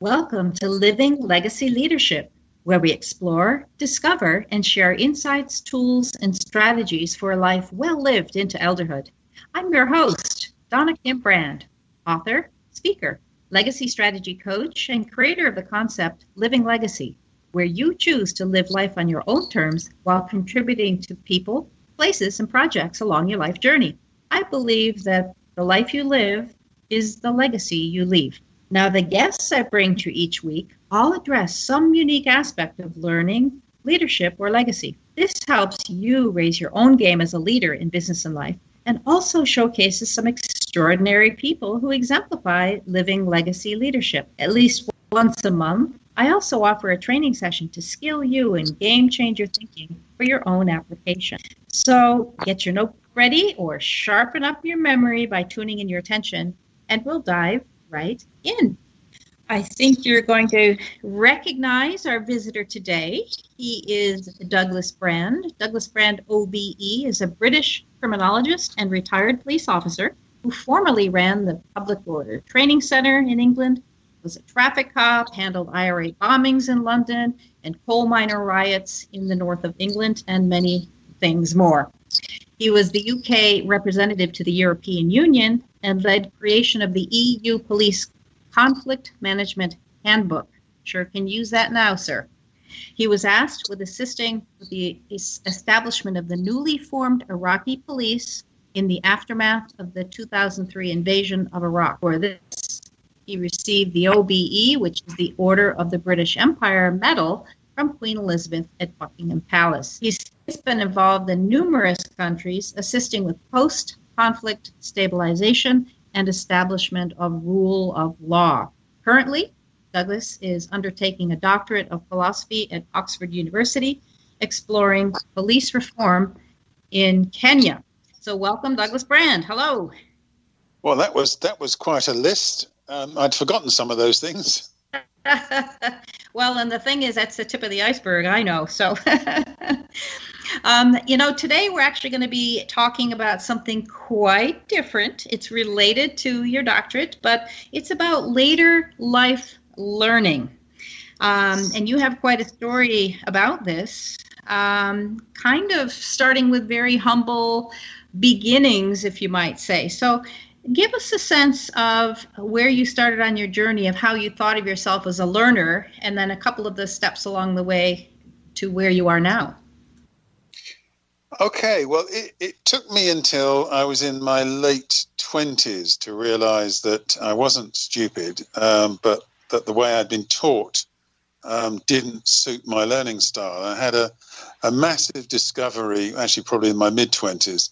Welcome to Living Legacy Leadership, where we explore, discover, and share insights, tools, and strategies for a life well lived into elderhood. I'm your host, Donna Kim Brand, author, speaker, legacy strategy coach, and creator of the concept Living Legacy, where you choose to live life on your own terms while contributing to people, places, and projects along your life journey. I believe that the life you live is the legacy you leave. Now, the guests I bring to each week all address some unique aspect of learning, leadership, or legacy. This helps you raise your own game as a leader in business and life, and also showcases some extraordinary people who exemplify living legacy leadership. At least once a month, I also offer a training session to skill you in game changer thinking for your own application. So get your notebook ready or sharpen up your memory by tuning in your attention, and we'll dive right in. I think you're going to recognize our visitor today. He is Douglas Brand. Douglas Brand, OBE, is a British criminologist and retired police officer who formerly ran the Public Order Training Centre in England, was a traffic cop, handled IRA bombings in London and coal miner riots in the north of England, and many things more. He was the UK representative to the European Union and led creation of the EU Police Conflict Management Handbook. Sure can use that now, sir. He was asked with assisting with the establishment of the newly formed Iraqi police in the aftermath of the 2003 invasion of Iraq. For this, he received the OBE, which is the Order of the British Empire Medal, from Queen Elizabeth at Buckingham Palace. He's been involved in numerous countries, assisting with post-conflict stabilization and establishment of rule of law. Currently, Douglas is undertaking a doctorate of philosophy at Oxford University, exploring police reform in Kenya. So welcome, Douglas Brand. Hello. Well, that was quite a list. I'd forgotten some of those things. Well, and the thing is, that's the tip of the iceberg, I know. So, today we're actually going to be talking about something quite different. It's related to your doctorate, but it's about later life learning. And you have quite a story about this, kind of starting with very humble beginnings, if you might say. So give us a sense of where you started on your journey, of how you thought of yourself as a learner, and then a couple of the steps along the way to where you are now. Okay, well, it took me until I was in my late 20s to realize that I wasn't stupid, but that the way I'd been taught didn't suit my learning style. I had a massive discovery, actually probably in my mid-20s.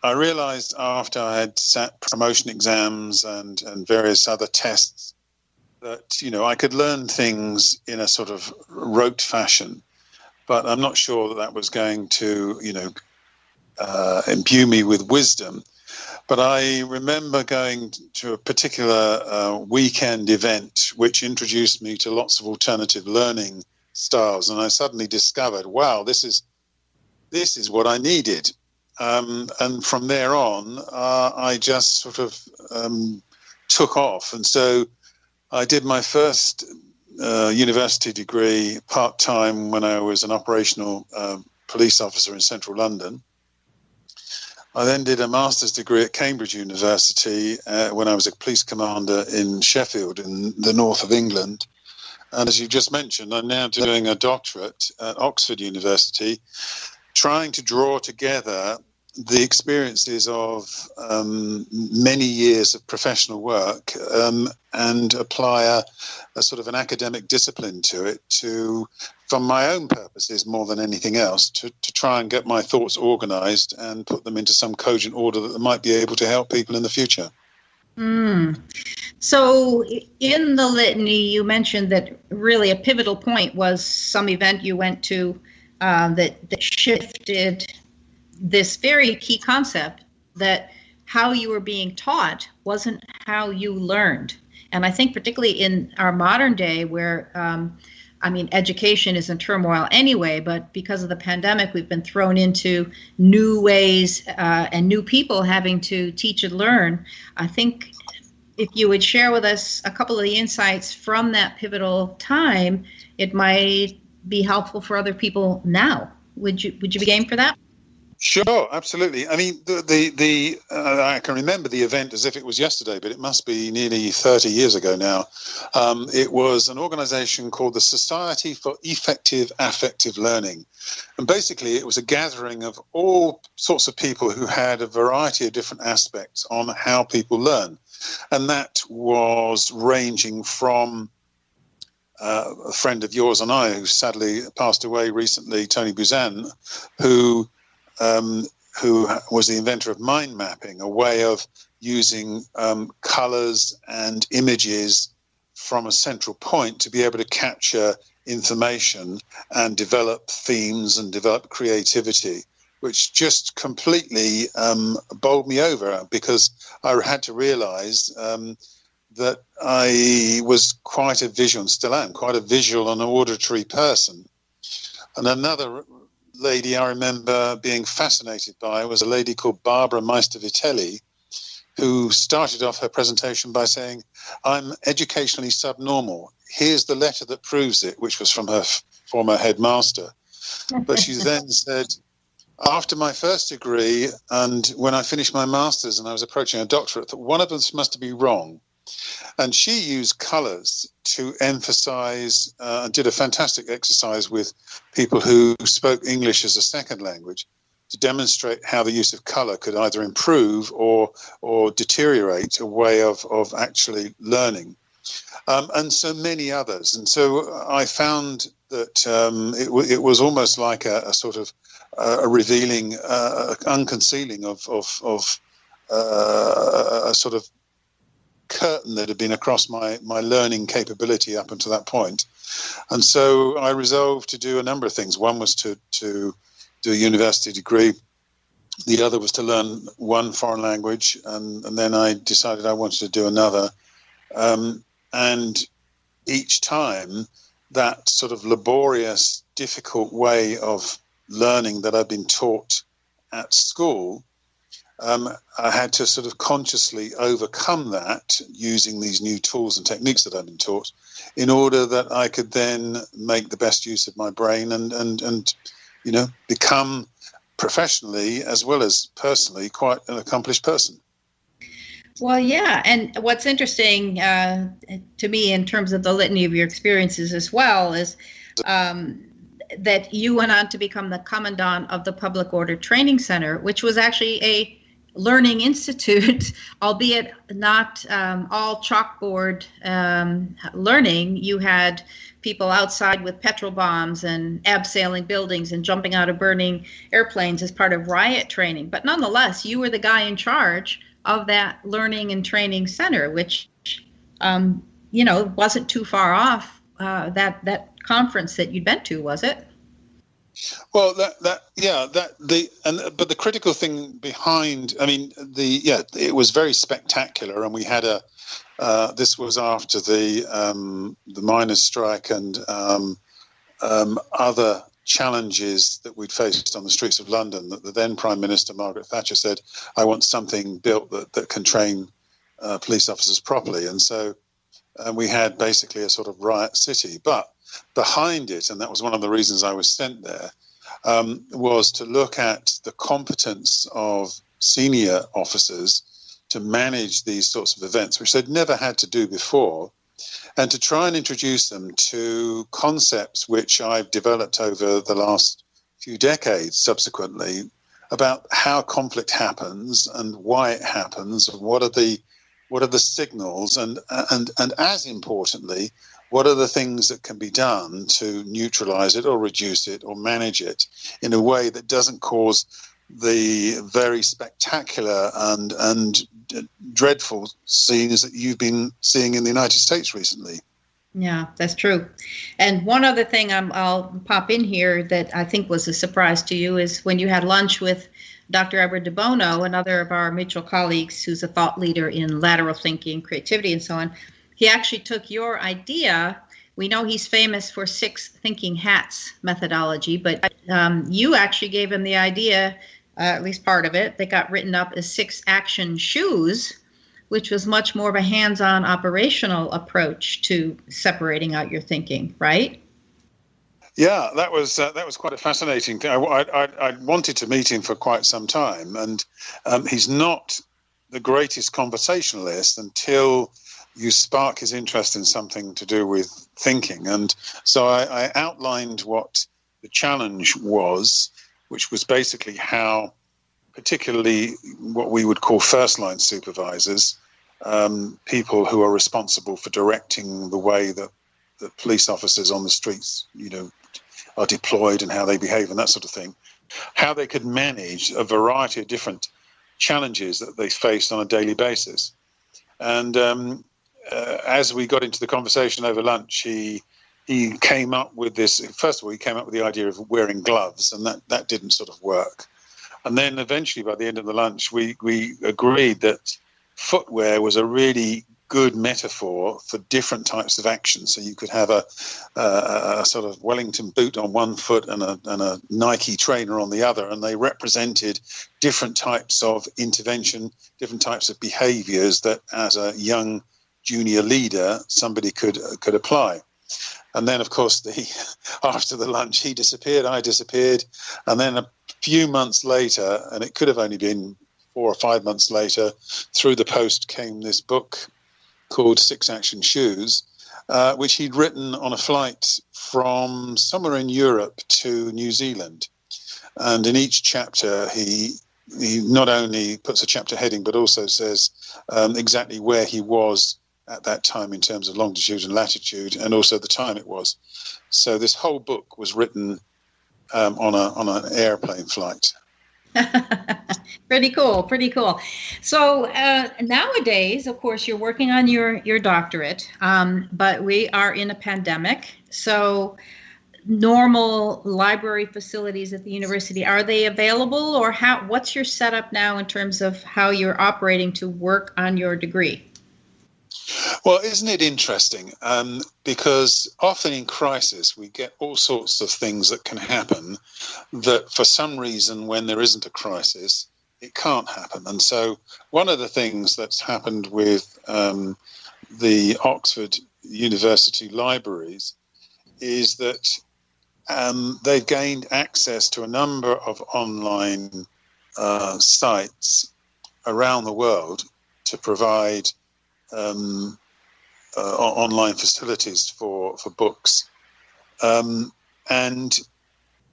I realized after I had sat promotion exams and various other tests that, I could learn things in a sort of rote fashion, but I'm not sure that was going to, imbue me with wisdom. But I remember going to a particular weekend event which introduced me to lots of alternative learning styles, and I suddenly discovered, wow, this is what I needed. And from there on, I just sort of took off. And so I did my first university degree part-time when I was an operational police officer in central London. I then did a master's degree at Cambridge University when I was a police commander in Sheffield in the north of England. And as you just mentioned, I'm now doing a doctorate at Oxford University, trying to draw together the experiences of many years of professional work and apply a sort of an academic discipline to it for my own purposes more than anything else, to try and get my thoughts organized and put them into some cogent order that might be able to help people in the future. So in the litany, you mentioned that really a pivotal point was some event you went to that shifted this very key concept that how you were being taught wasn't how you learned. And I think particularly in our modern day where, education is in turmoil anyway, but because of the pandemic, we've been thrown into new ways and new people having to teach and learn. I think if you would share with us a couple of the insights from that pivotal time, it might be helpful for other people now. Would you be game for that? Sure, absolutely. I mean, I can remember the event as if it was yesterday, but it must be nearly 30 years ago now. It was an organization called the Society for Effective Affective Learning. And basically, it was a gathering of all sorts of people who had a variety of different aspects on how people learn. And that was ranging from a friend of yours and I, who sadly passed away recently, Tony Buzan, who was the inventor of mind mapping, a way of using colors and images from a central point to be able to capture information and develop themes and develop creativity, which just completely bowled me over, because I had to realize that I was quite a visual, and still am, quite a visual and auditory person. And another lady I remember being fascinated by was a lady called Barbara Meister-Vitelli, who started off her presentation by saying, "I'm educationally subnormal. Here's the letter that proves it," which was from her former headmaster. But she then said, after my first degree and when I finished my master's and I was approaching a doctorate, that one of them must be wrong. And she used colors to emphasize and did a fantastic exercise with people who spoke English as a second language to demonstrate how the use of color could either improve or deteriorate a way of actually learning, and so many others. And so I found that it was almost like a sort of a revealing, unconcealing of a sort of curtain that had been across my learning capability up until that point. And so I resolved to do a number of things. One was to do a university degree. The other was to learn one foreign language. And then I decided I wanted to do another. And each time, that sort of laborious, difficult way of learning that I'd been taught at school, I had to sort of consciously overcome that using these new tools and techniques that I've been taught, in order that I could then make the best use of my brain and you know, become professionally as well as personally quite an accomplished person. Well, yeah. And what's interesting to me in terms of the litany of your experiences as well is that you went on to become the commandant of the Public Order Training Center, which was actually a learning institute, albeit not all chalkboard learning. You had people outside with petrol bombs and abseiling buildings and jumping out of burning airplanes as part of riot training. But nonetheless, you were the guy in charge of that learning and training center, which, you know, wasn't too far off that conference that you'd been to, was it? Well, but the critical thing behind, I mean, it was very spectacular, and we had this was after the miners' strike and other challenges that we'd faced on the streets of London. That the then Prime Minister Margaret Thatcher said, "I want something built that can train police officers properly," and so we had basically a sort of riot city, but behind it, and that was one of the reasons I was sent there, was to look at the competence of senior officers to manage these sorts of events, which they'd never had to do before, and to try and introduce them to concepts which I've developed over the last few decades subsequently about how conflict happens and why it happens, and what are the signals, and as importantly, what are the things that can be done to neutralize it or reduce it or manage it in a way that doesn't cause the very spectacular and dreadful scenes that you've been seeing in the United States recently. Yeah, that's true. And one other thing I'll pop in here that I think was a surprise to you is when you had lunch with Dr. Edward de Bono, another of our mutual colleagues who's a thought leader in lateral thinking, creativity, and so on. He actually took your idea. We know he's famous for 6 thinking hats methodology, but you actually gave him the idea, at least part of it, that got written up as 6 action shoes which was much more of a hands-on operational approach to separating out your thinking, right? Yeah, that was quite a fascinating thing. I wanted to meet him for quite some time, and he's not the greatest conversationalist until you spark his interest in something to do with thinking. And so I outlined what the challenge was, which was basically how, particularly what we would call first-line supervisors, people who are responsible for directing the way that the police officers on the streets, are deployed and how they behave and that sort of thing, how they could manage a variety of different challenges that they faced on a daily basis. And as we got into the conversation over lunch, he came up with this. First of all, he came up with the idea of wearing gloves, and that didn't sort of work. And then eventually, by the end of the lunch, we agreed that footwear was a really good metaphor for different types of action. So you could have a sort of Wellington boot on one foot and a Nike trainer on the other, and they represented different types of intervention, different types of behaviors that, as a young junior leader, somebody could apply. And then, of course, after the lunch, he disappeared, I disappeared, and then a few months later, and it could have only been 4 or 5 months later, through the post came this book called Six Action Shoes, which he'd written on a flight from somewhere in Europe to New Zealand. And in each chapter, he not only puts a chapter heading, but also says exactly where he was at that time in terms of longitude and latitude, and also the time it was. So this whole book was written on an airplane flight. Pretty cool. So nowadays, of course, you're working on your doctorate, but we are in a pandemic. So normal library facilities at the university, are they available, or what's your setup now in terms of how you're operating to work on your degree? Well, isn't it interesting? Because often in crisis, we get all sorts of things that can happen that for some reason, when there isn't a crisis, it can't happen. And so one of the things that's happened with the Oxford University libraries is that they've gained access to a number of online sites around the world to provide online facilities for books. And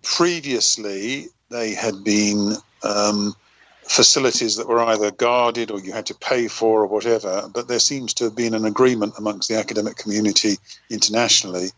previously, they had been facilities that were either guarded or you had to pay for or whatever, but there seems to have been an agreement amongst the academic community internationally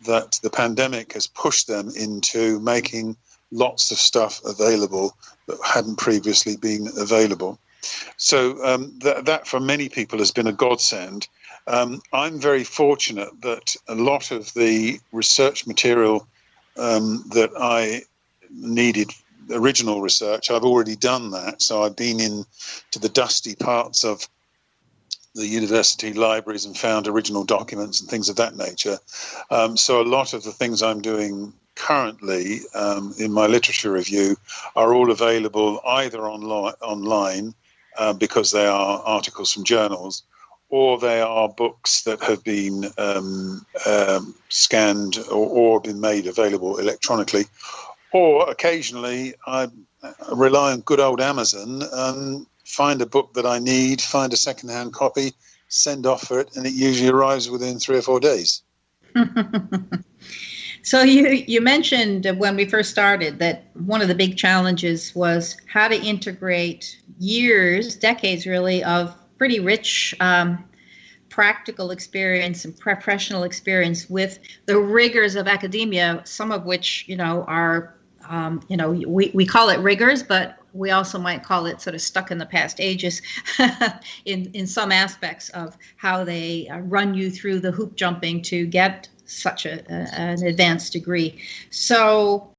that the pandemic has pushed them into making lots of stuff available that hadn't previously been available. So that for many people has been a godsend. I'm very fortunate that a lot of the research material that I needed, original research, I've already done that. So I've been into the dusty parts of the university libraries and found original documents and things of that nature. So a lot of the things I'm doing currently in my literature review are all available either online because they are articles from journals, or they are books that have been scanned or been made available electronically. Or occasionally I rely on good old Amazon, find a book that I need, find a secondhand copy, send off for it, and it usually arrives within 3 or 4 days. So you mentioned when we first started that one of the big challenges was how to integrate decades really, of pretty rich practical experience and professional experience with the rigors of academia, some of which, are, we call it rigors, but we also might call it sort of stuck in the past ages in some aspects of how they run you through the hoop jumping to get such an advanced degree. So